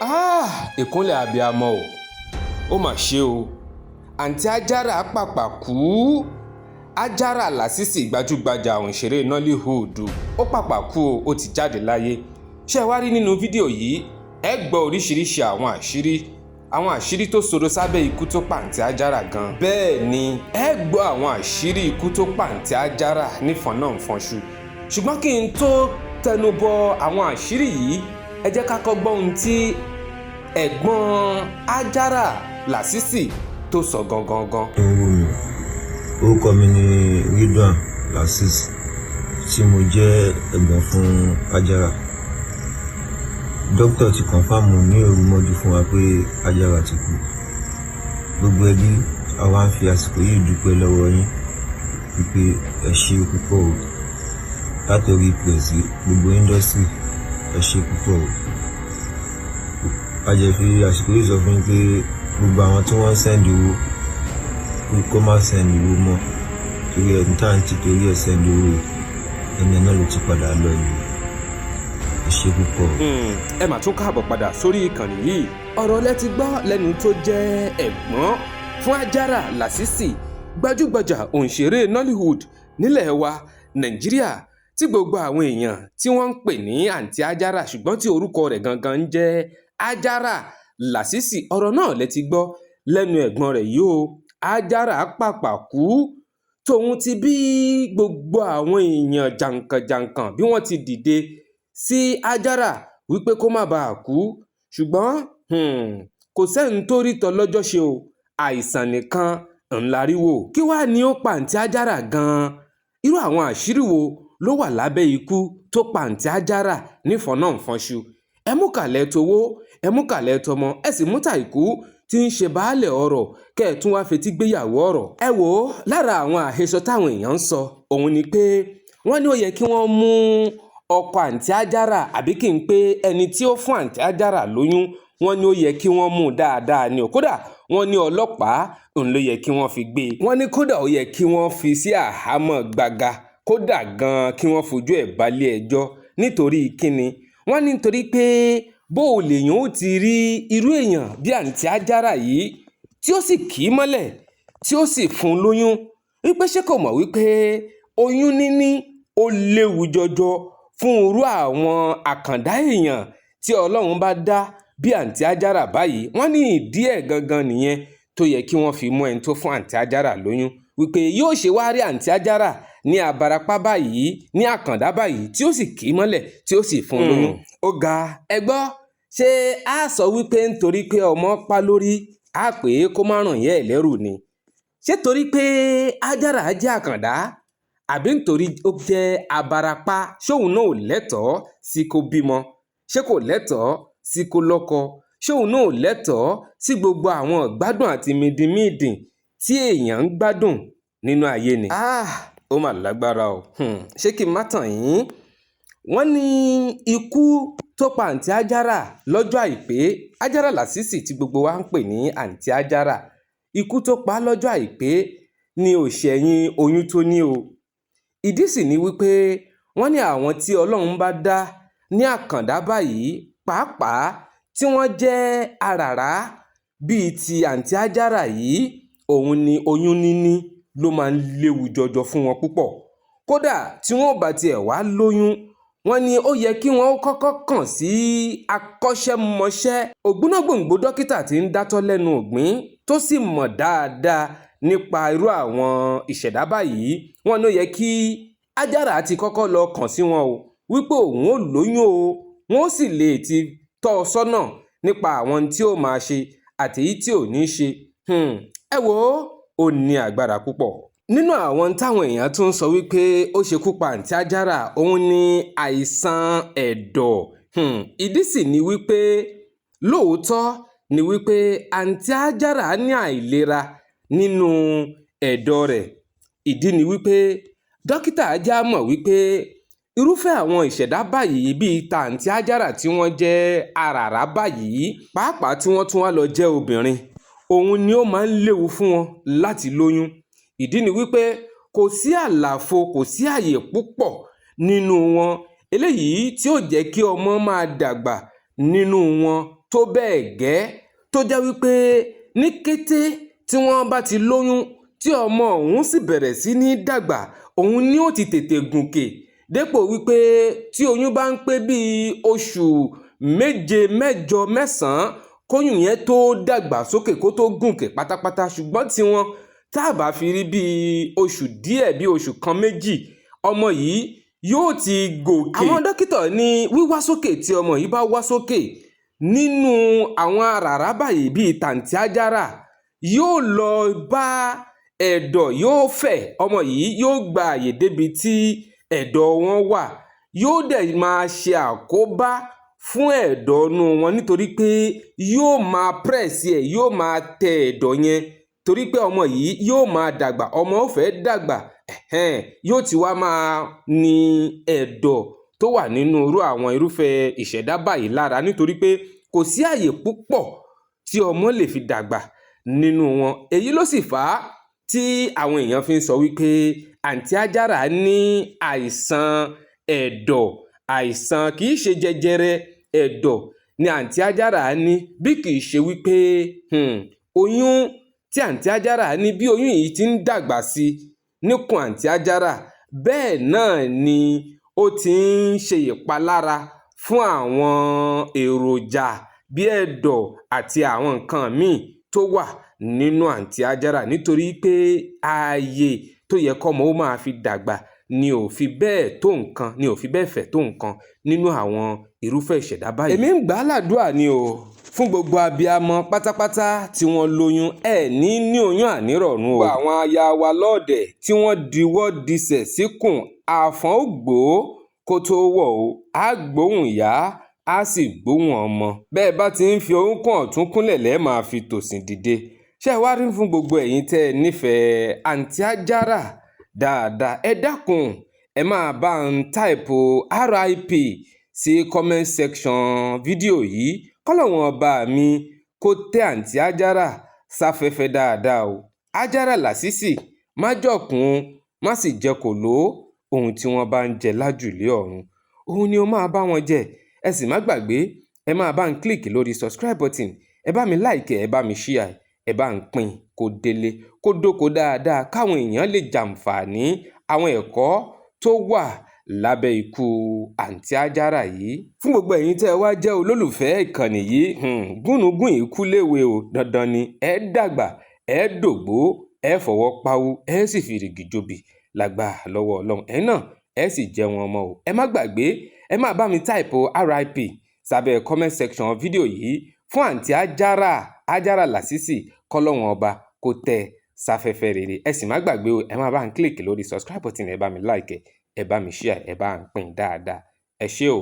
ìkúnlẹ̀ abiyamọ o ó mà ṣe o àǹtí Àjàrà pàpà kú. Àjàrà Lásìsì gbajúgbajà òǹṣeré Nollywood ó pàpà kú o, ó ti jáde láyé. ṣé ẹ wá rí nínú fídíò yìí ẹ gbọ́ oríṣiríṣi àwọn àṣírí tó sodo sábẹ́ ikú tó pa àǹtí Àjàrà gan. bẹ́ẹ̀ ni ẹ gbọ́ àwọn àṣírí ikú tó pa àǹtí Àjàrà nífọ̀nàfọ̀nṣu. ṣùgbọ́n kí n tó tẹnubọ àwọn àṣírí yìí ẹ jẹ́ ká kọ́ gbọ́ ohun tí ẹ̀gbọ́n Àjàrà Lásìsì tó sọ gangan. orúkọ mi ni Ridwan Lásìsì tí mo jẹ́ ẹ̀gbọ́n fún Àjàrà. dókítà ti kọ̀nfàmù ní òru mọ́jú fún wa pé Àjàrà ti kú. gbogbo ẹbí àwa ń fi àsìkò yìí dúpẹ́ lọ́wọ́ yín wípé ẹ ṣé púpọ̀ o látọ̀rí pẹ̀sì gbogbo indọ́sírì ẹ ṣé púpọ̀ o. a jẹ́ fi àsìkò yìí sọ fún yín pé gbogbo àwọn tí wọ́n ń sẹ́ndì owó kó má sẹ́ndì owó mọ́ torí ẹni tá à ń ti torí ẹ̀ sẹ́ndì owó ẹni náà ló ti padà lọ yìí. ẹ ṣé púpọ̀. ẹ mà tún káàbọ̀ padà sórí ìkànnì yìí. ọ̀rọ̀ lẹ ti gbọ́ lẹ́nu tó jẹ́ ẹ̀gbọ́n fún Àjàrà Lásìsì gbajúgbajà òǹṣeré Nollywood nílẹ̀ wa Nàìjíríà tí gbogbo àwọn èèyàn tí wọ́n ń pè ní àǹtí Àjàrà ṣùgbọ́n tí orúkọ rẹ̀ gangan ń jẹ́ Àjàrà Lásìsì. ọ̀rọ̀ náà lẹ ti gbọ́ lẹ́nu ẹ̀gbọ́n rẹ̀ yìí o. Àjàrà pàpà kú tòun ti bí gbogbo àwọn èèyàn jàǹkànjàǹkàn bí wọ́n ti dìde sí Àjàrà wípé kó má bàa kú ṣùgbọ́n kò sẹ́ni tó rí tọ́ lọ́jọ́ ṣe o. àìsàn nìkan ńlá rí wò. kí wàá ní ó pa àǹtí Àjàrà gan-an? irú àwọn àṣírí wo ló wà lábẹ́ ikú tó pa àǹtí Àjàrà nífọ̀nàfọ̀nṣu? ẹ mú kàlẹ́ towó ẹ mú kàlẹ́ tọmọ ẹ sì mú tàìkú tí ń ṣe baálẹ̀ ọ̀rọ̀ kẹ́ ẹ̀ tún wá fetí gbéyàwó ọ̀rọ̀. ẹ wò ó lára àwọn àhesọ táwọn èèyàn ń sọ òun ni pé wọ́n ní ó yẹ kí wọ́n mú ọkọ àǹtí Àjàrà àbí kí n pé ẹni tí ó fún àǹtí Àjàrà lóyún wọ́n ní ó yẹ kí wọ́n mú dáadáa ni o. kódà wọ́n ní ọlọ́pàá òun ló yẹ kí wọ́n fi gbé e. wọ́n ní kódà ó yẹ kí wọ́n fi sí àhámọ́ gbàgà kódà gan-an kí wọ́n fojú ẹ̀ balẹ̀ ẹjọ́. nítorí kíni? wọ́n ní nítorí pé bó o lèèyàn ó ti rí irú èèyàn bí àǹtí Àjàrà yìí tí ó sì kì í mọ́lẹ̀ tí ó sì fún un lóyún wípé ṣé kò mọ̀ wípé oyún níní ó léwu jọjọ fún irú àwọn àkàndá èèyàn tí Ọlọ́run bá dá bí àǹtí Àjàrà báyìí. wọ́n ní ìdí ẹ̀ gangan nìyẹn tó yẹ kí wọ́n fi mú ẹni tó fún àǹtí Àjàrà lóyún wípé yóò ṣe wá rí àǹtí Àjàrà ní abarapá báyìí ní àkàndá báyìí tí ó sì kì í mọ́lẹ̀ tí ó sì fún un lóyún. ó ga ẹ gbọ́ ṣé a sọ wípé nítorí pé ọmọ pa lórí a pè é kó má ràn yẹ́ ẹ̀ lẹ́rù ni? ṣé torí pé Àjàrà jẹ́ àkàndá àbí nítorí ó jẹ́ abarapá ṣóun náà ò lẹ́tọ̀ọ́ sí kó bímọ? ṣé kò lẹ́tọ̀ọ́ sí kó lọ́kọ? ṣóun náà ò lẹ́tọ̀ọ́ sí gbogbo àwọn ìgbádùn àti mídìmídìn tí èèyàn ń gbádùn nínú ayé ni? ó mà lágbára o. ṣé kí n má tàn yín? wọ́n ní ikú tó pa àǹtí Àjàrà lọ́jọ́ àìpé Àjàrà Lásìsì tí gbogbo wa ń pè ní àǹtí Àjàrà, ikú tó pa á lọ́jọ́ àìpé ni ò ṣẹ̀yìn oyún tó ní o. ìdí sì ni wípé wọ́n ní àwọn tí Ọlọ́run bá dá ní àkàndá báyìí pàápàá tí wọ́n jẹ́ àràrá bíi ti àǹtí Àjàrà yìí òun ni oyún níní ló máa ń léwu jọjọ fún wọn púpọ̀. kódà tí wọ́n bá tiẹ̀ wá lóyún wọ́n ní ó yẹ kí wọ́n kọ́kọ́ kàn sí akọ́ṣẹ́mọṣẹ́ ògbónágbòǹgbò dókítà tí ń dátọ́ lẹ́nu ògbín tó sì mọ̀ dáadáa nípa irú àwọn ìṣẹ̀dá báyìí. wọ́n ní ó yẹ kí Àjàrà ti kọ́kọ́ lọ kàn sí wọn o wípé òun ò lóyún o wọ́n sì lè ti tọ́ ọ sọ́nà nípa àwọn tí ó máa ṣe àti èyí tí ò ní ṣe. ẹ wò ó ní agbára púpọ̀. nínú àwọn táwọn èèyàn tún sọ wípé ó ṣekú pa àǹtí Àjàrà òun ni àìsàn ẹ̀dọ̀. ìdí sì ni wípé lóòótọ́ ni wípé àǹtí Àjàrà ní àìlera nínú ẹ̀dọ̀ rẹ̀. ìdí ni wípé dókítà ajá mọ̀ wípé irúfẹ́ àwọn ìṣẹ̀dá báyìí bíi ta àǹtí Àjàrà tí wọ́n jẹ́ àràrá báyìí pàápàá tí wọ́n tún wá lọ jẹ́ obìnrin òun ni ó máa ń léwu fún wọn láti lóyún. ìdí ni wípé kò sí àlàfo kò sí àyè púpọ̀ nínú wọn eléyìí tí ó jẹ́ kí ọmọ máa dàgbà nínú wọn tó bẹ́ẹ̀ gẹ́ tó jẹ́ wípé ní kété tí wọ́n bá ti lóyún tí ọmọ ọ̀hún sì bẹ̀rẹ̀ sí ní dàgbà, òun ni ó ti tètè gùnkè dépò wípé tí oyún bá ń pé bíi oṣù 7, 8, 9 kóyún yẹn tó dàgbà sókè kó tó gùnkè pátápátá. Ṣùgbọ́n tí wọ́n tá a bá fi rí bíi oṣù díẹ̀, bíi oṣù kan 2, ọmọ yìí yóò ti gòkè. Àwọn dókítà ní wíwá sókè tí ọmọ yìí bá wá sókè nínú àwọn àràrá báyìí bíi tàǹtí àjàrà yóò lọ bá ẹ̀dọ̀, yóò fẹ̀, ọmọ yìí yóò gba àyè débi tí ẹ̀dọ̀ wọn wà, yóò dẹ̀ máa ṣe àkóbá fún ẹ̀dọ̀ inú wọn nítorí pé yóò máa pírẹ̀sì ẹ̀, yóò máa tẹ ẹ̀dọ̀ yẹn torí pé ọmọ yìí yóò máa dàgbà, ọmọ ó fẹ́ dàgbà, yóò ti wá máa ní ẹ̀dọ̀ tó wà nínú irú àwọn irúfẹ́ ìṣẹ̀dá báyìí lára nítorí pé kò sí àyè púpọ̀ tí ọmọ lè fi dàgbà nínú wọn. Èyí ló sì fà á tí àwọn èèyàn fi ń sọ wípé àǹtí Àjàrà ní àìsàn ẹ̀dọ̀. Àìsàn kì í ṣe jẹjẹrẹ ẹ̀dọ̀ ni àǹtí Àjàrà ní, bí kì í ṣe wípé oyún tí àǹtí Àjàrà ní, bí oyún yìí ti ń dàgbà sí níkùn àǹtí Àjàrà, bẹ́ẹ̀ náà ni ó ti ń ṣe ìpalára fún àwọn èròjà bí ẹ̀dọ̀ àti àwọn nǹkan míì tó wà nínú àǹtí Àjàrà nítorí pé ààyè tó yẹ kọ́mọ ó máa fi dàgbà ni ò fi bẹ́ẹ̀ tó nǹkan, ni ò fi bẹ́ẹ̀ fẹ̀ tó nǹkan nínú àwọn irúfẹ́ ìṣẹ̀dá báyìí. Èmi ń gbà á ládùúrà ni o fún gbogbo abiyamọ pátápátá tí wọ́n lóyún, ní oyún ànírọ̀rùn o. Gbogbo àwọn aya wa lọ́ọ̀dẹ̀ tí wọ́n diwọ́ disẹ̀ síkùn, àfọ̀n ó gbòó kó tó wọ̀ o, á gbóhùn ìyá á sì gbóhùn ọmọ. Bẹ́ẹ̀ bá ti ń fi orúnkún ọ̀tún kúnlẹ̀ lẹ́ẹ̀ máa fi tòsì dìde. Ṣé ẹ wá rí fún gbogbo ẹ̀yin tẹ́ ẹ nífẹ̀ẹ́ àǹtí Àjàrà dáadáa, ẹ dákun ẹ máa bá ń táìpù RIP sí comment section fídíò yìí kọ́lọ́wọ́n ọba mi kó tẹ́ àǹtí Àjàrà sáfẹ́fẹ́ dáadáa o. Àjàrà Lásìsì má jọ̀kún má sì jẹ kòló, ohun tí wọ́n bá ń jẹ lájùlé ọ̀run òun ni ó máa bá wọn jẹ. Ẹ sì má gbàgbé ẹ máa bá ń kílìkì lórí subscribe button, ẹ bá mi like, ẹ bá mi share, ẹ bá ń pín kó délé kó dóko dáadáa káwọn èèyàn lè jàǹfààní àwọn ẹ̀kọ́ tó wà lábẹ́ ikú àǹtí Àjàrà yìí. Fún gbogbo ẹ̀yin tẹ́ ẹ wá jẹ́ olólùfẹ́ ìkànnì yìí, gúnugún ìkú léwe o, dandan ni ẹ dàgbà, ẹ dògbó, ẹ fọwọ́ pawú, ẹ sì fi rìgì jobi lágbà lọ́wọ́ Ọlọ́run. Ẹ náà ẹ sì jẹ́ wọn ọmọ o. Ẹ má gbàgbé ẹ máa bá mi táìpù RIP sábẹ́ comment section fídíò yìí fún àǹtí Àjàrà Lásìsì kọ́lọ́wọ́n ọba kó tẹ́ sáfẹ́fẹ́ rere. Ẹ sì má gbàgbé o, ẹ máa bá ń kílìkì lórí subscribe button, ẹ bá mi like, ẹ bá mi share, ẹ bá ń pín dáadáa. Ẹ ṣé o.